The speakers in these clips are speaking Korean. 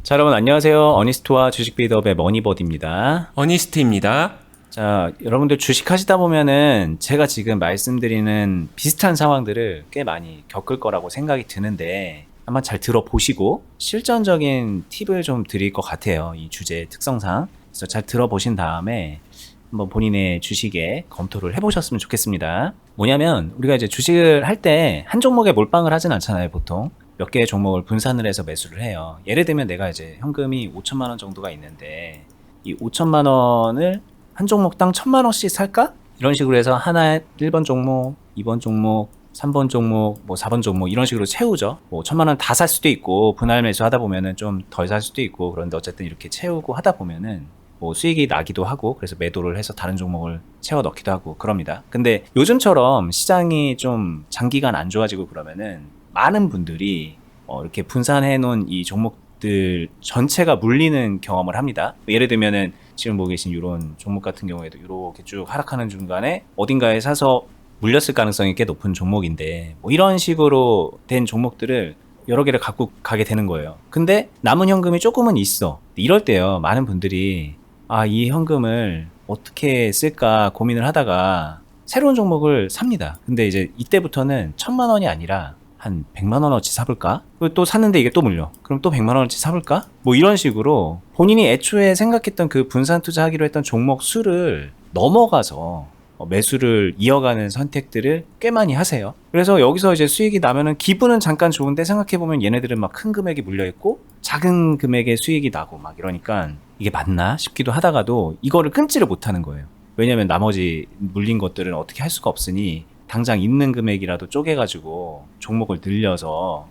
자, 여러분 안녕하세요. 어니스트와 주식 빌드업의 머니버디입니다. 어니스트입니다. 자, 여러분들 주식 하시다 보면은 제가 지금 말씀드리는 비슷한 상황들을 꽤 많이 겪을 거라고 생각이 드는데 한번 잘 들어보시고 실전적인 팁을 좀 드릴 것 같아요. 이 주제의 특성상. 그래서 잘 들어보신 다음에 한번 본인의 주식에 검토를 해보셨으면 좋겠습니다. 뭐냐면 우리가 이제 주식을 할 때 한 종목에 몰빵을 하진 않잖아요, 보통. 몇 개의 종목을 분산을 해서 매수를 해요. 예를 들면 내가 이제 현금이 5천만 원 정도가 있는데 이 5천만 원을 한 종목당 1,000만 원씩 살까? 이런 식으로 해서 하나에 1번 종목, 2번 종목, 3번 종목, 뭐 4번 종목 이런 식으로 채우죠. 뭐 1,000만 원 다 살 수도 있고 분할 매수 하다 보면은 좀 덜 살 수도 있고 그런데 어쨌든 이렇게 채우고 하다 보면은 뭐 수익이 나기도 하고 그래서 매도를 해서 다른 종목을 채워 넣기도 하고 그럽니다. 근데 요즘처럼 시장이 좀 장기간 안 좋아지고 그러면은 많은 분들이 이렇게 분산해 놓은 이 종목들 전체가 물리는 경험을 합니다. 예를 들면은 지금 보고 계신 이런 종목 같은 경우에도 이렇게 쭉 하락하는 중간에 어딘가에 사서 물렸을 가능성이 꽤 높은 종목인데 뭐 이런 식으로 된 종목들을 여러 개를 갖고 가게 되는 거예요. 근데 남은 현금이 조금은 있어. 이럴 때요, 많은 분들이 이 현금을 어떻게 쓸까 고민을 하다가 새로운 종목을 삽니다. 근데 이제 이때부터는 1,000만 원이 아니라 한 100만 원어치 사볼까? 그리고 또 샀는데 이게 또 물려. 그럼 또 100만 원어치 사볼까? 뭐 이런 식으로 본인이 애초에 생각했던 그 분산 투자하기로 했던 종목 수를 넘어가서 매수를 이어가는 선택들을 꽤 많이 하세요. 그래서 여기서 이제 수익이 나면은 기분은 잠깐 좋은데 생각해보면 얘네들은 막 큰 금액이 물려있고 작은 금액의 수익이 나고 막 이러니까 이게 맞나 싶기도 하다가도 이거를 끊지를 못하는 거예요. 왜냐면 나머지 물린 것들은 어떻게 할 수가 없으니 당장 있는 금액이라도 쪼개가지고 종목을 늘려서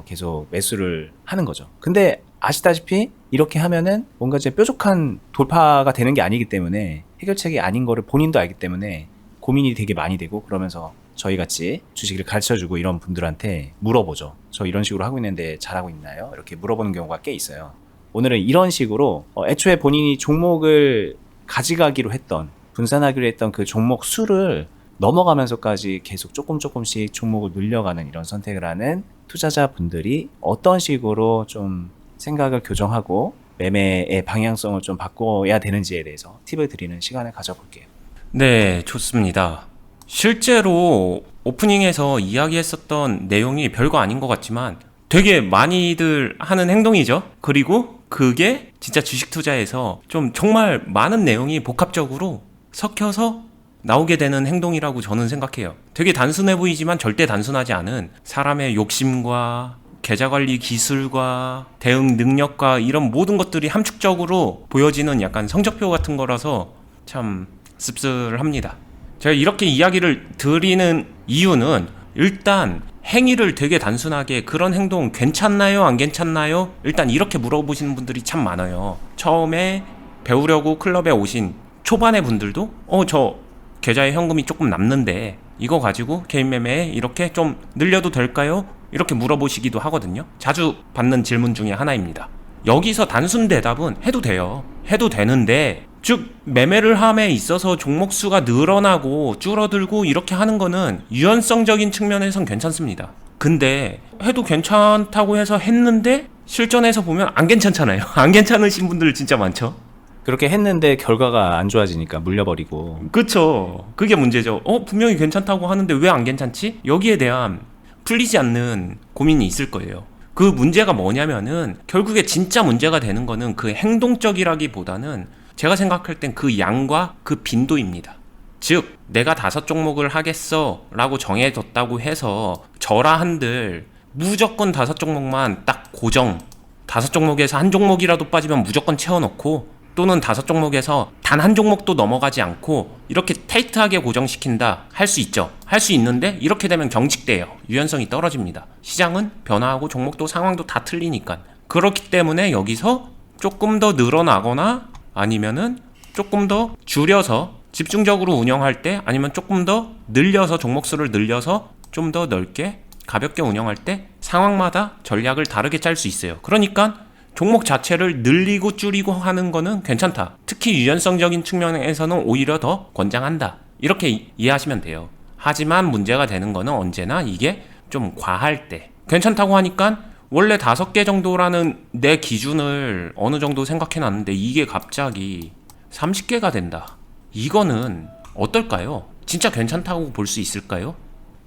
계속 매수를 하는 거죠. 근데 아시다시피 이렇게 하면은 뭔가 이제 뾰족한 돌파가 되는 게 아니기 때문에 해결책이 아닌 거를 본인도 알기 때문에 고민이 되게 많이 되고 그러면서 저희 같이 주식을 가르쳐주고 이런 분들한테 물어보죠. 저 이런 식으로 하고 있는데 잘하고 있나요? 이렇게 물어보는 경우가 꽤 있어요. 오늘은 이런 식으로 애초에 본인이 종목을 가져가기로 했던 분산하기로 했던 그 종목 수를 넘어가면서까지 계속 조금씩 종목을 늘려가는 이런 선택을 하는 투자자분들이 어떤 식으로 좀 생각을 교정하고 매매의 방향성을 좀 바꿔야 되는지에 대해서 팁을 드리는 시간을 가져볼게요. 네, 좋습니다. 실제로 오프닝에서 이야기했었던 내용이 별거 아닌 것 같지만 되게 많이들 하는 행동이죠. 그리고 그게 진짜 주식 투자에서 좀 정말 많은 내용이 복합적으로 섞여서 나오게 되는 행동이라고 저는 생각해요. 되게 단순해 보이지만 절대 단순하지 않은 사람의 욕심과 계좌관리 기술과 대응 능력과 이런 모든 것들이 함축적으로 보여지는 약간 성적표 같은 거라서 참 씁쓸합니다. 제가 이렇게 이야기를 드리는 이유는 일단 행위를 되게 단순하게 그런 행동 괜찮나요? 안 괜찮나요? 일단 이렇게 물어보시는 분들이 참 많아요. 처음에 배우려고 클럽에 오신 초반의 분들도 저 계좌에 현금이 조금 남는데 이거 가지고 개인 매매에 이렇게 좀 늘려도 될까요? 이렇게 물어보시기도 하거든요. 자주 받는 질문 중에 하나입니다. 여기서 단순 대답은 해도 돼요. 해도 되는데 즉 매매를 함에 있어서 종목 수가 늘어나고 줄어들고 이렇게 하는 거는 유연성적인 측면에선 괜찮습니다. 근데 해도 괜찮다고 해서 했는데 실전에서 보면 안 괜찮잖아요. 안 괜찮으신 분들 진짜 많죠. 그렇게 했는데 결과가 안 좋아지니까 물려버리고. 그쵸. 그게 문제죠. 분명히 괜찮다고 하는데 왜 안 괜찮지? 여기에 대한 풀리지 않는 고민이 있을 거예요. 그 문제가 뭐냐면은 결국에 진짜 문제가 되는 거는 그 행동적이라기보다는 제가 생각할 땐 그 양과 그 빈도입니다. 즉 내가 5종목을 하겠어 라고 정해뒀다고 해서 저라 한들 무조건 5종목만 딱 고정 5종목에서 한 종목이라도 빠지면 무조건 채워놓고 또는 5종목에서 단 한 종목도 넘어가지 않고 이렇게 타이트하게 고정시킨다 할 수 있죠. 할 수 있는데 이렇게 되면 경직돼요. 유연성이 떨어집니다. 시장은 변화하고 종목도 상황도 다 틀리니까. 그렇기 때문에 여기서 조금 더 늘어나거나 아니면은 조금 더 줄여서 집중적으로 운영할 때 아니면 조금 더 늘려서 종목수를 늘려서 좀 더 넓게 가볍게 운영할 때 상황마다 전략을 다르게 짤 수 있어요. 그러니까 종목 자체를 늘리고 줄이고 하는 거는 괜찮다. 특히 유연성적인 측면에서는 오히려 더 권장한다. 이렇게 이해하시면 돼요. 하지만 문제가 되는 거는 언제나 이게 좀 과할 때 괜찮다고 하니까 원래 5개 정도라는 내 기준을 어느 정도 생각해 놨는데 이게 갑자기 30개가 된다. 이거는 어떨까요? 진짜 괜찮다고 볼 수 있을까요?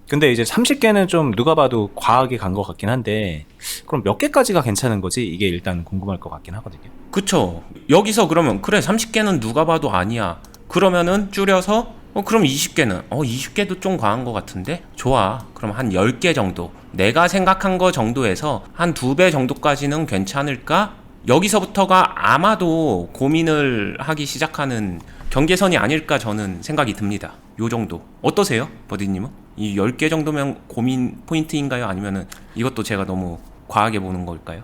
근데 이제 30개는 좀 누가 봐도 과하게 간 것 같긴 한데 그럼 몇 개까지가 괜찮은 거지? 이게 일단 궁금할 것 같긴 하거든요. 그쵸. 여기서 그러면 그래 30개는 누가 봐도 아니야. 그러면은 줄여서 그럼 20개는 20개도 좀 과한 것 같은데? 좋아. 그럼 한 10개 정도. 내가 생각한 거 정도에서 한 2배 정도까지는 괜찮을까? 여기서부터가 아마도 고민을 하기 시작하는 경계선이 아닐까 저는 생각이 듭니다. 요 정도. 어떠세요? 버디님은? 이 10개 정도면 고민 포인트인가요? 아니면은 이것도 제가 너무 과하게 보는 걸까요?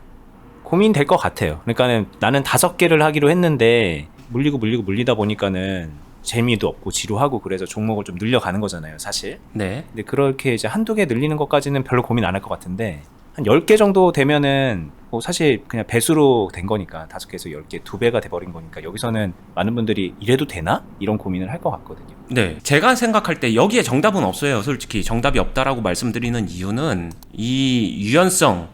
고민될 것 같아요. 그러니까는 나는 5개를 하기로 했는데 물리다 보니까는 재미도 없고 지루하고 그래서 종목을 좀 늘려가는 거잖아요, 사실. 네. 근데 그렇게 이제 한두 개 늘리는 것까지는 별로 고민 안 할 것 같은데 한 10개 정도 되면은 뭐 사실 그냥 배수로 된 거니까 5개에서 10개, 2배가 돼버린 거니까 여기서는 많은 분들이 이래도 되나? 이런 고민을 할 것 같거든요. 네. 제가 생각할 때 여기에 정답은 없어요. 솔직히 정답이 없다라고 말씀드리는 이유는 이 유연성,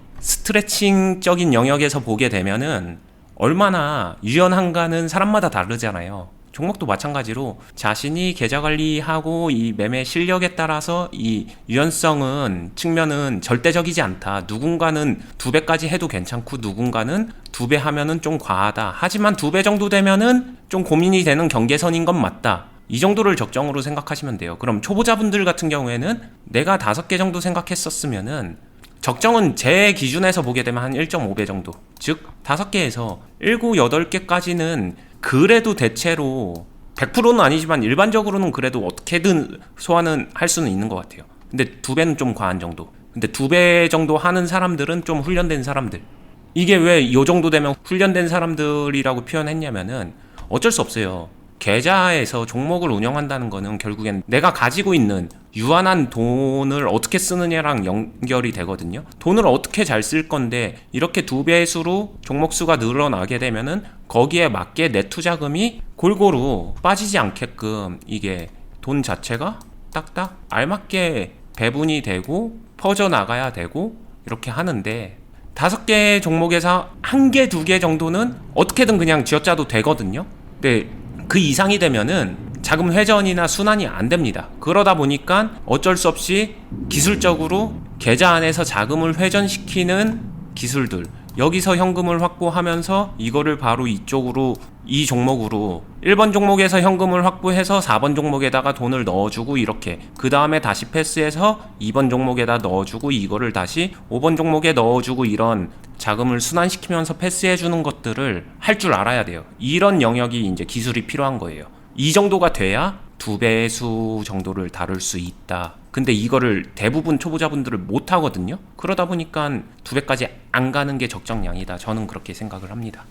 스트레칭적인 영역에서 보게 되면은 얼마나 유연한가는 사람마다 다르잖아요. 종목도 마찬가지로 자신이 계좌 관리하고 이 매매 실력에 따라서 이 유연성은 측면은 절대적이지 않다. 누군가는 2배까지 해도 괜찮고 누군가는 2배 하면은 좀 과하다. 하지만 2배 정도 되면은 좀 고민이 되는 경계선인 건 맞다. 이 정도를 적정으로 생각하시면 돼요. 그럼 초보자분들 같은 경우에는 내가 5개 정도 생각했었으면은 적정은 제 기준에서 보게 되면 한 1.5배 정도. 즉 5개에서 7, 8개까지는 그래도 대체로 100%는 아니지만 일반적으로는 그래도 어떻게든 소화는 할 수는 있는 것 같아요. 근데 2배는 좀 과한 정도. 근데 2배 정도 하는 사람들은 좀 훈련된 사람들. 이게 왜 이 정도 되면 훈련된 사람들이라고 표현했냐면은 어쩔 수 없어요. 계좌에서 종목을 운영한다는 거는 결국엔 내가 가지고 있는 유한한 돈을 어떻게 쓰느냐랑 연결이 되거든요. 돈을 어떻게 잘 쓸 건데 이렇게 2배수로 종목 수가 늘어나게 되면은 거기에 맞게 내 투자금이 골고루 빠지지 않게끔 이게 돈 자체가 딱딱 알맞게 배분이 되고 퍼져나가야 되고 이렇게 하는데 5개 종목에서 1개, 2개 정도는 어떻게든 그냥 쥐어짜도 되거든요. 근데 그 이상이 되면은 자금 회전이나 순환이 안 됩니다. 그러다 보니까 어쩔 수 없이 기술적으로 계좌 안에서 자금을 회전시키는 기술들, 여기서 현금을 확보하면서 이거를 바로 이쪽으로 이 종목으로 1번 종목에서 현금을 확보해서 4번 종목에다가 돈을 넣어주고 이렇게 그 다음에 다시 패스해서 2번 종목에다 넣어주고 이거를 다시 5번 종목에 넣어주고 이런 자금을 순환시키면서 패스해주는 것들을 할 줄 알아야 돼요. 이런 영역이 이제 기술이 필요한 거예요. 이 정도가 돼야 2배수 정도를 다룰 수 있다. 근데 이거를 대부분 초보자분들을 못 하거든요. 그러다 보니까 2배까지 안 가는 게 적정량이다. 저는 그렇게 생각을 합니다.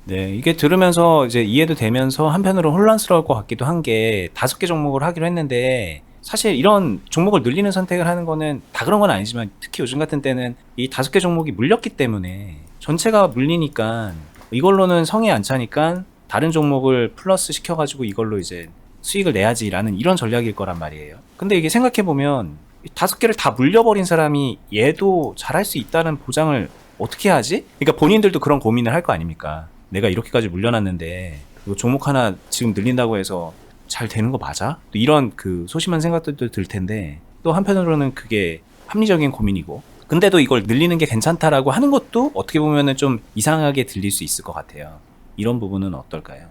네, 이게 들으면서 이제 이해도 되면서 한편으로 혼란스러울 것 같기도 한 게 5개 종목을 하기로 했는데 사실 이런 종목을 늘리는 선택을 하는 거는 다 그런 건 아니지만 특히 요즘 같은 때는 이 5개 종목이 물렸기 때문에 전체가 물리니까 이걸로는 성에 안 차니까 다른 종목을 플러스 시켜가지고 이걸로 이제 수익을 내야지라는 이런 전략일 거란 말이에요. 근데 이게 생각해보면 5개를 다 물려버린 사람이 얘도 잘할 수 있다는 보장을 어떻게 하지? 그러니까 본인들도 그런 고민을 할 거 아닙니까? 내가 이렇게까지 물려놨는데 이거 종목 하나 지금 늘린다고 해서 잘 되는 거 맞아? 또 이런 그 소심한 생각들도 들 텐데 또 한편으로는 그게 합리적인 고민이고 근데도 이걸 늘리는 게 괜찮다라고 하는 것도 어떻게 보면은 좀 이상하게 들릴 수 있을 것 같아요. 이런 부분은 어떨까요?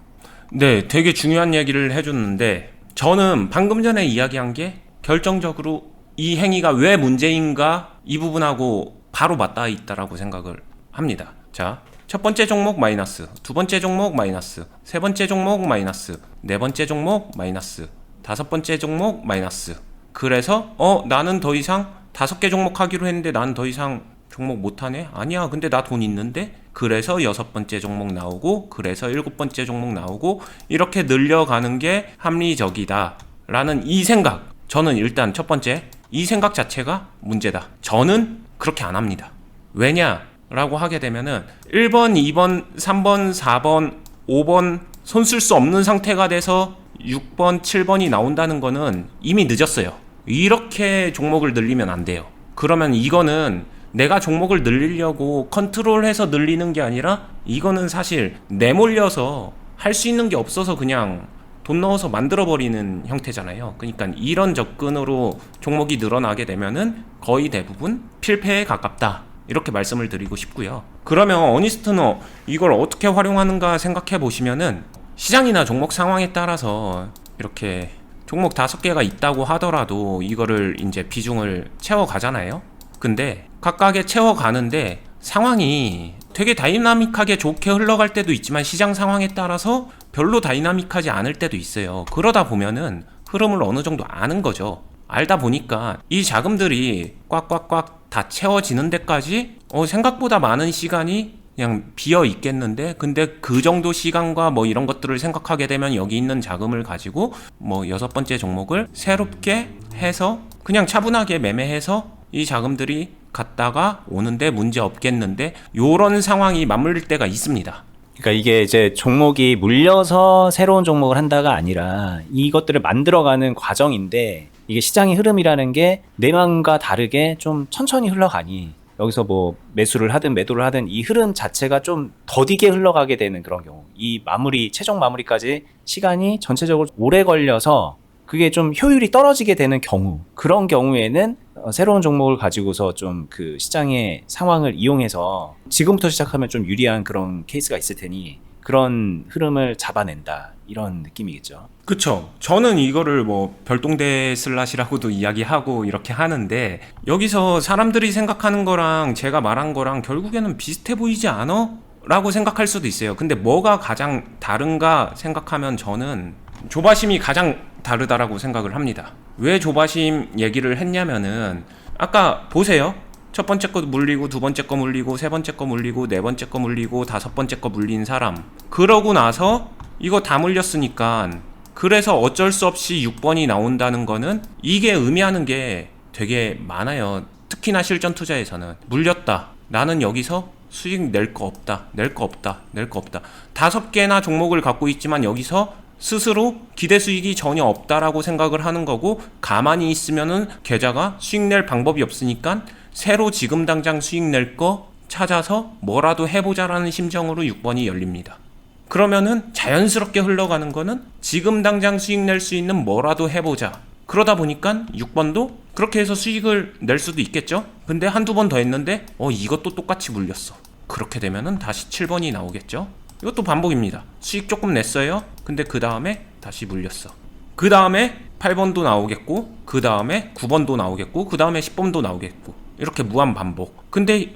네, 되게 중요한 얘기를 해줬는데 저는 방금 전에 이야기한 게 결정적으로 이 행위가 왜 문제인가 이 부분하고 바로 맞닿아 있다라고 생각을 합니다. 자, 첫 번째 종목 마이너스, 두 번째 종목 마이너스, 세 번째 종목 마이너스, 네 번째 종목 마이너스, 다섯 번째 종목 마이너스. 그래서 나는 더 이상 5개 종목 하기로 했는데 난 더 이상 종목 못하네? 아니야, 근데 나 돈 있는데? 그래서 6번째 종목 나오고 그래서 7번째 종목 나오고 이렇게 늘려가는 게 합리적이다 라는 이 생각, 저는 일단 첫 번째 이 생각 자체가 문제다. 저는 그렇게 안 합니다. 왜냐? 라고 하게 되면은 1번, 2번, 3번, 4번, 5번 손 쓸 수 없는 상태가 돼서 6번, 7번이 나온다는 거는 이미 늦었어요. 이렇게 종목을 늘리면 안 돼요. 그러면 이거는 내가 종목을 늘리려고 컨트롤해서 늘리는 게 아니라 이거는 사실 내몰려서 할 수 있는 게 없어서 그냥 돈 넣어서 만들어버리는 형태잖아요. 그러니까 이런 접근으로 종목이 늘어나게 되면은 거의 대부분 필패에 가깝다. 이렇게 말씀을 드리고 싶고요. 그러면 어니스트는 이걸 어떻게 활용하는가 생각해 보시면은 시장이나 종목 상황에 따라서 이렇게 종목 5개가 있다고 하더라도 이거를 이제 비중을 채워가잖아요. 근데 각각의 채워가는데 상황이 되게 다이나믹하게 좋게 흘러갈 때도 있지만 시장 상황에 따라서 별로 다이나믹하지 않을 때도 있어요. 그러다 보면은 흐름을 어느 정도 아는 거죠. 알다 보니까 이 자금들이 꽉꽉꽉 다 채워지는 데까지 생각보다 많은 시간이 그냥 비어 있겠는데, 근데 그 정도 시간과 뭐 이런 것들을 생각하게 되면 여기 있는 자금을 가지고 뭐 6번째 종목을 새롭게 해서 그냥 차분하게 매매해서 이 자금들이 갔다가 오는데 문제 없겠는데, 요런 상황이 맞물릴 때가 있습니다. 그러니까 이게 이제 종목이 물려서 새로운 종목을 한다가 아니라 이것들을 만들어가는 과정인데, 이게 시장의 흐름이라는 게 내 마음과 다르게 좀 천천히 흘러가니 여기서 뭐 매수를 하든 매도를 하든 이 흐름 자체가 좀 더디게 흘러가게 되는 그런 경우, 이 마무리, 최종 마무리까지 시간이 전체적으로 오래 걸려서 그게 좀 효율이 떨어지게 되는 경우, 그런 경우에는 새로운 종목을 가지고서 좀 그 시장의 상황을 이용해서 지금부터 시작하면 좀 유리한 그런 케이스가 있을 테니 그런 흐름을 잡아낸다, 이런 느낌이겠죠. 그쵸. 저는 이거를 뭐 별동대 슬롯이라고도 이야기하고 이렇게 하는데, 여기서 사람들이 생각하는 거랑 제가 말한 거랑 결국에는 비슷해 보이지 않아? 라고 생각할 수도 있어요. 근데 뭐가 가장 다른가 생각하면 저는 조바심이 가장 다르다라고 생각을 합니다. 왜 조바심 얘기를 했냐면은 아까 보세요. 첫 번째 거 물리고, 두 번째 거 물리고, 세 번째 거 물리고, 네 번째 거 물리고, 다섯 번째 거 물린 사람, 그러고 나서 이거 다 물렸으니까 그래서 어쩔 수 없이 6번이 나온다는 거는 이게 의미하는 게 되게 많아요. 특히나 실전 투자에서는 물렸다, 나는 여기서 수익 낼 거 없다, 낼 거 없다, 낼 거 없다, 5개나 종목을 갖고 있지만 여기서 스스로 기대 수익이 전혀 없다라고 생각을 하는 거고, 가만히 있으면은 계좌가 수익 낼 방법이 없으니까 새로 지금 당장 수익 낼 거 찾아서 뭐라도 해보자라는 심정으로 6번이 열립니다. 그러면은 자연스럽게 흘러가는 거는 지금 당장 수익 낼 수 있는 뭐라도 해보자. 그러다 보니까 6번도 그렇게 해서 수익을 낼 수도 있겠죠. 근데 한두 번 더 했는데 이것도 똑같이 물렸어. 그렇게 되면은 다시 7번이 나오겠죠. 이것도 반복입니다. 수익 조금 냈어요. 근데 그 다음에 다시 물렸어. 그 다음에 8번도 나오겠고, 그 다음에 9번도 나오겠고, 그 다음에 10번도 나오겠고, 이렇게 무한 반복. 근데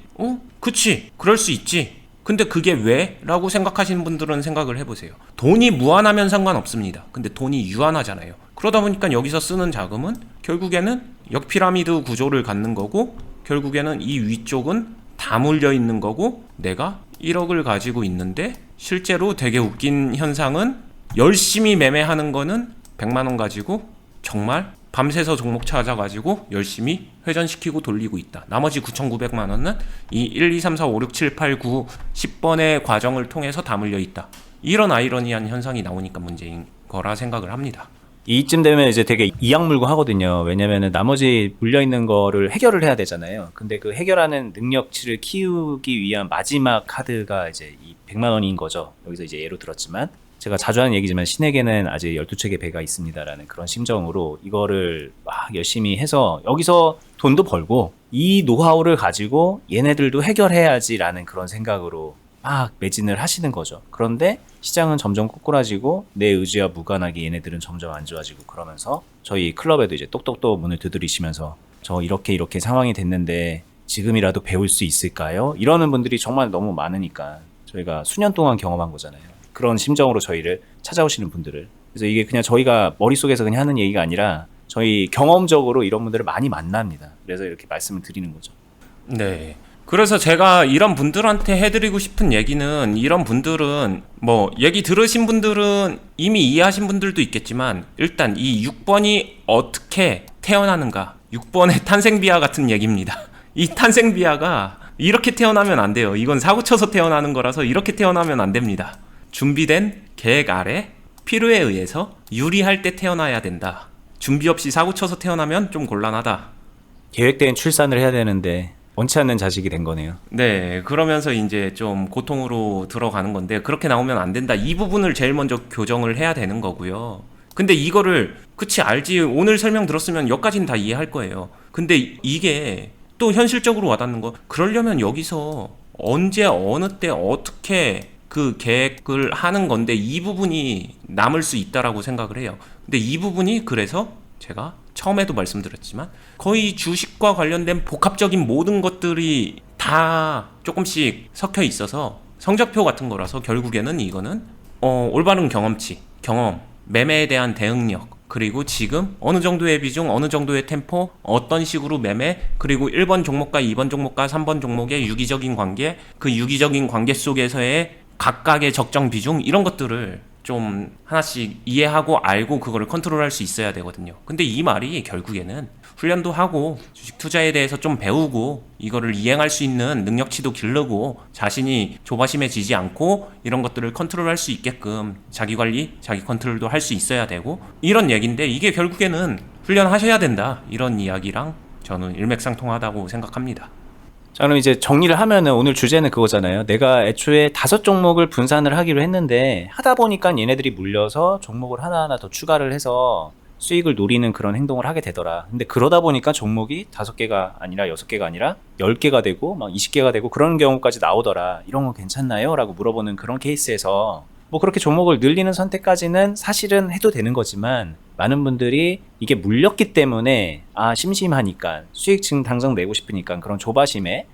그치, 그럴 수 있지. 근데 그게 왜? 라고 생각하시는 분들은 생각을 해보세요. 돈이 무한하면 상관없습니다. 근데 돈이 유한하잖아요. 그러다 보니까 여기서 쓰는 자금은 결국에는 역피라미드 구조를 갖는 거고, 결국에는 이 위쪽은 다 물려 있는 거고, 내가 1억을 가지고 있는데 실제로 되게 웃긴 현상은 열심히 매매하는 거는 100만원 가지고 정말 밤새서 종목 찾아가지고 열심히 회전시키고 돌리고 있다. 나머지 9,900만원은 이 1, 2, 3, 4, 5, 6, 7, 8, 9, 10번의 과정을 통해서 다 물려 있다. 이런 아이러니한 현상이 나오니까 문제인 거라 생각을 합니다. 이쯤 되면 이제 되게 이악물고 하거든요. 왜냐면은 나머지 물려있는 거를 해결을 해야 되잖아요. 근데 그 해결하는 능력치를 키우기 위한 마지막 카드가 이제 이 100만 원인 거죠. 여기서 이제 예로 들었지만, 제가 자주 하는 얘기지만 신에게는 아직 12척의 배가 있습니다라는 그런 심정으로 이거를 막 열심히 해서 여기서 돈도 벌고 이 노하우를 가지고 얘네들도 해결해야지라는 그런 생각으로 막 매진을 하시는 거죠. 그런데 시장은 점점 꼬꾸라지고 내 의지와 무관하게 얘네들은 점점 안 좋아지고, 그러면서 저희 클럽에도 이제 똑똑똑 문을 두드리시면서 저 이렇게 상황이 됐는데 지금이라도 배울 수 있을까요? 이러는 분들이 정말 너무 많으니까 저희가 수년 동안 경험한 거잖아요. 그런 심정으로 저희를 찾아오시는 분들을. 그래서 이게 그냥 저희가 머릿속에서 그냥 하는 얘기가 아니라 저희 경험적으로 이런 분들을 많이 만납니다. 그래서 이렇게 말씀을 드리는 거죠. 네. 그래서 제가 이런 분들한테 해드리고 싶은 얘기는, 이런 분들은 뭐 얘기 들으신 분들은 이미 이해하신 분들도 있겠지만, 일단 이 6번이 어떻게 태어나는가, 6번의 탄생비하 같은 얘기입니다. 이 탄생비하가 이렇게 태어나면 안 돼요. 이건 사고쳐서 태어나는 거라서 이렇게 태어나면 안 됩니다. 준비된 계획 아래 필요에 의해서 유리할 때 태어나야 된다. 준비 없이 사고쳐서 태어나면 좀 곤란하다. 계획된 출산을 해야 되는데 원치 않는 자식이 된 거네요. 네, 그러면서 이제 좀 고통으로 들어가는 건데 그렇게 나오면 안 된다. 이 부분을 제일 먼저 교정을 해야 되는 거고요. 근데 이거를 그치 알지 오늘 설명 들었으면 여기까지는 다 이해할 거예요. 근데 이게 또 현실적으로 와닿는 거 그러려면 여기서 언제 어느 때 어떻게 그 계획을 하는 건데 이 부분이 남을 수 있다라고 생각을 해요. 근데 이 부분이 그래서 제가 처음에도 말씀드렸지만 거의 주식과 관련된 복합적인 모든 것들이 다 조금씩 섞여 있어서 성적표 같은 거라서 결국에는 이거는 올바른 경험치, 경험, 매매에 대한 대응력, 그리고 지금 어느 정도의 비중, 어느 정도의 템포, 어떤 식으로 매매, 그리고 1번 종목과 2번 종목과 3번 종목의 유기적인 관계, 그 유기적인 관계 속에서의 각각의 적정 비중 이런 것들을 좀 하나씩 이해하고 알고 그거를 컨트롤할 수 있어야 되거든요. 근데 이 말이 결국에는 훈련도 하고 주식 투자에 대해서 좀 배우고 이거를 이행할 수 있는 능력치도 기르고 자신이 조바심해지지 않고 이런 것들을 컨트롤할 수 있게끔 자기 관리, 자기 컨트롤도 할 수 있어야 되고 이런 얘기인데 이게 결국에는 훈련하셔야 된다. 이런 이야기랑 저는 일맥상통하다고 생각합니다. 자, 그럼 이제 정리를 하면은 오늘 주제는 그거잖아요. 내가 애초에 5종목을 분산을 하기로 했는데 하다 보니까 얘네들이 물려서 종목을 하나하나 더 추가를 해서 수익을 노리는 그런 행동을 하게 되더라. 근데 그러다 보니까 종목이 5개가 아니라 6개가 아니라 10개가 되고 막 20개가 되고 그런 경우까지 나오더라. 이런 거 괜찮나요? 라고 물어보는 그런 케이스에서 뭐 그렇게 종목을 늘리는 선택까지는 사실은 해도 되는 거지만 많은 분들이 이게 물렸기 때문에 심심하니까 수익층 당장 내고 싶으니까 그런 조바심에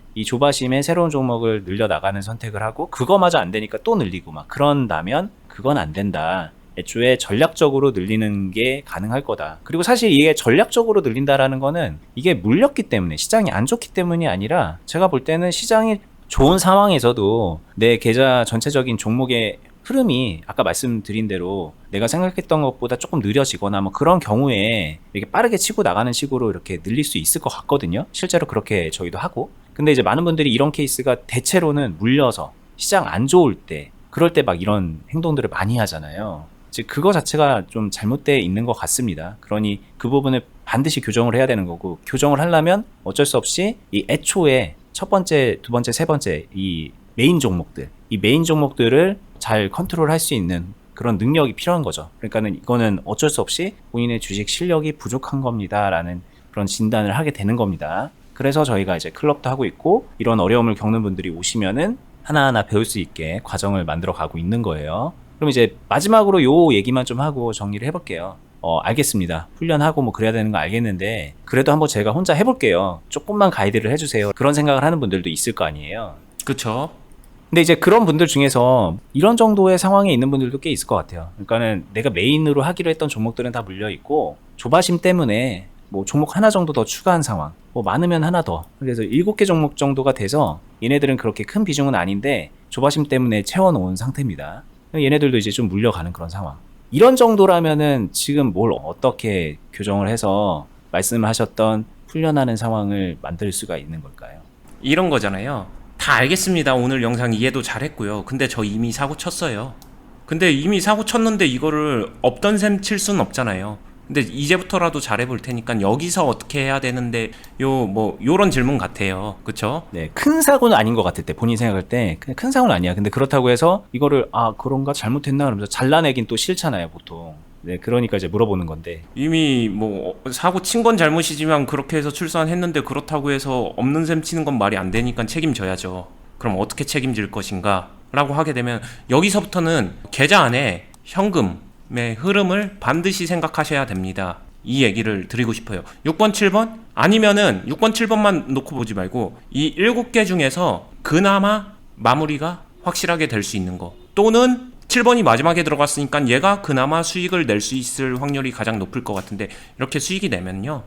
새로운 종목을 늘려 나가는 선택을 하고 그거마저 안 되니까 또 늘리고 막 그런다면 그건 안 된다. 애초에 전략적으로 늘리는 게 가능할 거다. 그리고 사실 이게 전략적으로 늘린다라는 거는 이게 물렸기 때문에 시장이 안 좋기 때문이 아니라 제가 볼 때는 시장이 좋은 상황에서도 내 계좌 전체적인 종목의 흐름이 아까 말씀드린 대로 내가 생각했던 것보다 조금 느려지거나 뭐 그런 경우에 이렇게 빠르게 치고 나가는 식으로 이렇게 늘릴 수 있을 것 같거든요. 실제로 그렇게 저희도 하고. 근데 이제 많은 분들이 이런 케이스가 대체로는 물려서 시장 안 좋을 때 그럴 때 막 이런 행동들을 많이 하잖아요. 즉 그거 자체가 좀 잘못되어 있는 것 같습니다. 그러니 그 부분을 반드시 교정을 해야 되는 거고 교정을 하려면 어쩔 수 없이 이 애초에 첫 번째, 두 번째, 세 번째 이 메인 종목들을 잘 컨트롤할 수 있는 그런 능력이 필요한 거죠. 그러니까는 이거는 어쩔 수 없이 본인의 주식 실력이 부족한 겁니다라는 그런 진단을 하게 되는 겁니다. 그래서 저희가 이제 클럽도 하고 있고 이런 어려움을 겪는 분들이 오시면은 하나하나 배울 수 있게 과정을 만들어 가고 있는 거예요. 그럼 이제 마지막으로 요 얘기만 좀 하고 정리를 해볼게요. 알겠습니다. 훈련하고 뭐 그래야 되는 거 알겠는데 그래도 한번 제가 혼자 해볼게요. 조금만 가이드를 해주세요. 그런 생각을 하는 분들도 있을 거 아니에요. 그쵸? 근데 이제 그런 분들 중에서 이런 정도의 상황에 있는 분들도 꽤 있을 것 같아요. 그러니까는 내가 메인으로 하기로 했던 종목들은 다 물려 있고 조바심 때문에 뭐 종목 하나 정도 더 추가한 상황, 뭐 많으면 하나 더. 그래서 7개 종목 정도가 돼서 얘네들은 그렇게 큰 비중은 아닌데 조바심 때문에 채워놓은 상태입니다. 얘네들도 이제 좀 물려가는 그런 상황. 이런 정도라면은 지금 뭘 어떻게 교정을 해서 말씀하셨던 훈련하는 상황을 만들 수가 있는 걸까요? 이런 거잖아요. 다 알겠습니다. 오늘 영상 이해도 잘했고요. 근데 저 이미 사고 쳤어요. 근데 이미 사고 쳤는데 이거를 없던 셈 칠 수는 없잖아요. 근데 이제부터라도 잘해볼 테니까 여기서 어떻게 해야 되는데 요런 질문 같아요. 그쵸? 네, 큰 사고는 아닌 것 같을 때 본인이 생각할 때 그냥 큰 사고는 아니야. 근데 그렇다고 해서 이거를 그런가 잘못했나 그러면서 잘라내긴 또 싫잖아요, 보통. 네, 그러니까 이제 물어보는 건데 이미 뭐 사고 친 건 잘못이지만 그렇게 해서 출산했는데 그렇다고 해서 없는 셈 치는 건 말이 안 되니까 책임져야죠. 그럼 어떻게 책임질 것인가? 라고 하게 되면 여기서부터는 계좌 안에 현금의 흐름을 반드시 생각하셔야 됩니다. 이 얘기를 드리고 싶어요. 6번, 7번? 아니면은 6번, 7번만 놓고 보지 말고 이 7개 중에서 그나마 마무리가 확실하게 될 수 있는 거 또는 7번이 마지막에 들어갔으니까 얘가 그나마 수익을 낼 수 있을 확률이 가장 높을 것 같은데 이렇게 수익이 내면요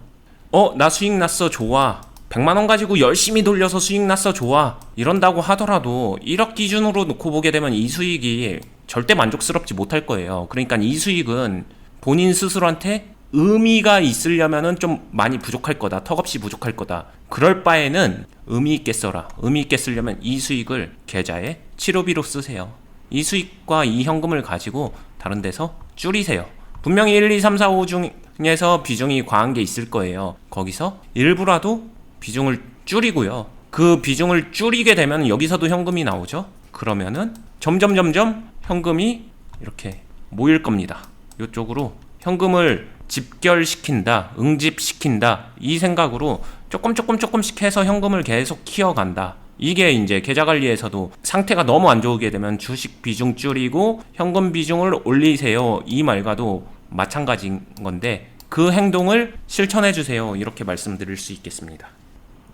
나 수익 났어 좋아 100만원 가지고 열심히 돌려서 수익 났어 좋아 이런다고 하더라도 1억 기준으로 놓고 보게 되면 이 수익이 절대 만족스럽지 못할 거예요. 그러니까 이 수익은 본인 스스로한테 의미가 있으려면은 좀 많이 부족할 거다. 턱없이 부족할 거다. 그럴 바에는 의미 있게 써라. 의미 있게 쓰려면 이 수익을 계좌에 치료비로 쓰세요. 이 수익과 이 현금을 가지고 다른 데서 줄이세요. 분명히 1, 2, 3, 4, 5 중에서 비중이 과한 게 있을 거예요. 거기서 일부라도 비중을 줄이고요. 그 비중을 줄이게 되면 여기서도 현금이 나오죠. 그러면은 점점 현금이 이렇게 모일 겁니다. 이쪽으로 현금을 집결시킨다, 응집시킨다, 이 생각으로 조금씩 해서 현금을 계속 키워간다. 이게 이제 계좌관리에서도 상태가 너무 안 좋게 되면 주식 비중 줄이고 현금 비중을 올리세요, 이 말과도 마찬가지인 건데, 그 행동을 실천해 주세요, 이렇게 말씀드릴 수 있겠습니다.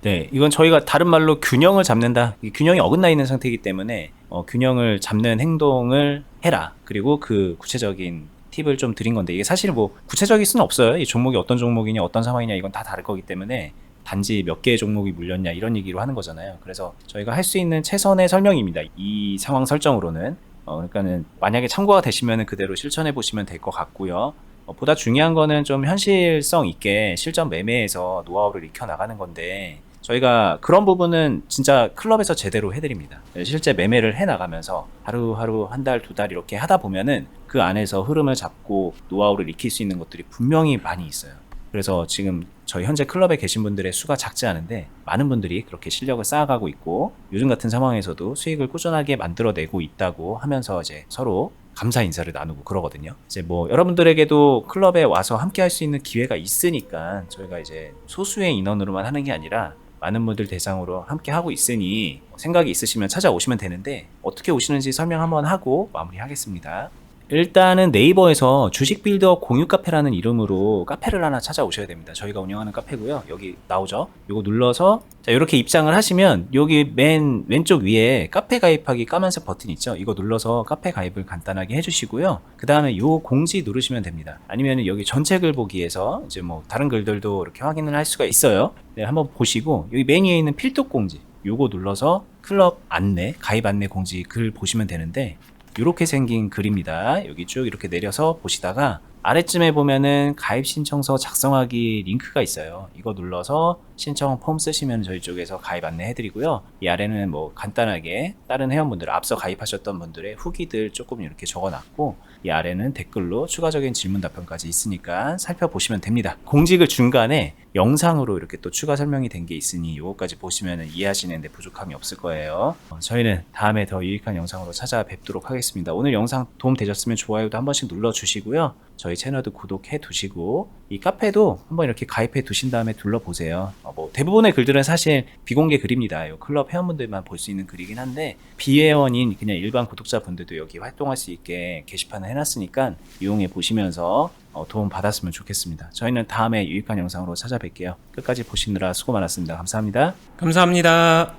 네, 이건 저희가 다른 말로 균형을 잡는다. 이 균형이 어긋나 있는 상태이기 때문에 균형을 잡는 행동을 해라. 그리고 그 구체적인 팁을 좀 드린 건데, 이게 사실 뭐 구체적일 수는 없어요. 이 종목이 어떤 종목이냐, 어떤 상황이냐, 이건 다 다를 거기 때문에 단지 몇 개의 종목이 물렸냐 이런 얘기로 하는 거잖아요. 그래서 저희가 할 수 있는 최선의 설명입니다. 이 상황 설정으로는. 그러니까는 만약에 참고가 되시면 그대로 실천해 보시면 될 것 같고요. 보다 중요한 거는 좀 현실성 있게 실전 매매에서 노하우를 익혀 나가는 건데, 저희가 그런 부분은 진짜 클럽에서 제대로 해드립니다. 실제 매매를 해 나가면서 하루하루 한 달, 두 달 이렇게 하다 보면은 그 안에서 흐름을 잡고 노하우를 익힐 수 있는 것들이 분명히 많이 있어요. 그래서 지금 저희 현재 클럽에 계신 분들의 수가 작지 않은데 많은 분들이 그렇게 실력을 쌓아가고 있고, 요즘 같은 상황에서도 수익을 꾸준하게 만들어내고 있다고 하면서 이제 서로 감사 인사를 나누고 그러거든요. 이제 뭐 여러분들에게도 클럽에 와서 함께 할 수 있는 기회가 있으니까 저희가 이제 소수의 인원으로만 하는 게 아니라 많은 분들 대상으로 함께 하고 있으니 생각이 있으시면 찾아오시면 되는데, 어떻게 오시는지 설명 한번 하고 마무리하겠습니다. 일단은 네이버에서 주식빌더 공유 카페라는 이름으로 카페를 하나 찾아오셔야 됩니다. 저희가 운영하는 카페고요. 여기 나오죠? 이거 눌러서 자, 이렇게 입장을 하시면 여기 맨 왼쪽 위에 카페 가입하기 까만색 버튼 있죠? 이거 눌러서 카페 가입을 간단하게 해주시고요. 그 다음에 요 공지 누르시면 됩니다. 아니면 여기 전체 글 보기에서 이제 뭐 다른 글들도 이렇게 확인을 할 수가 있어요. 네, 한번 보시고 여기 맨 위에 있는 필독 공지 요거 눌러서 클럽 안내, 가입 안내 공지 글 보시면 되는데, 이렇게 생긴 글입니다. 여기 쭉 이렇게 내려서 보시다가 아래쯤에 보면은 가입 신청서 작성하기 링크가 있어요. 이거 눌러서 신청 폼 쓰시면 저희 쪽에서 가입 안내 해드리고요. 이 아래는 뭐 간단하게 다른 회원분들, 앞서 가입하셨던 분들의 후기들 조금 이렇게 적어놨고, 이 아래는 댓글로 추가적인 질문 답변까지 있으니까 살펴보시면 됩니다. 공지글 중간에 영상으로 이렇게 또 추가 설명이 된 게 있으니 이거까지 보시면 이해하시는데 부족함이 없을 거예요. 저희는 다음에 더 유익한 영상으로 찾아뵙도록 하겠습니다. 오늘 영상 도움 되셨으면 좋아요도 한 번씩 눌러주시고요. 저희 채널도 구독해 두시고 이 카페도 한번 이렇게 가입해 두신 다음에 둘러보세요. 뭐 대부분의 글들은 사실 비공개 글입니다. 요 클럽 회원분들만 볼 수 있는 글이긴 한데, 비회원인 그냥 일반 구독자분들도 여기 활동할 수 있게 게시판을 해놨으니까 이용해 보시면서 도움 받았으면 좋겠습니다. 저희는 다음에 유익한 영상으로 찾아뵐게요. 끝까지 보시느라 수고 많았습니다. 감사합니다. 감사합니다.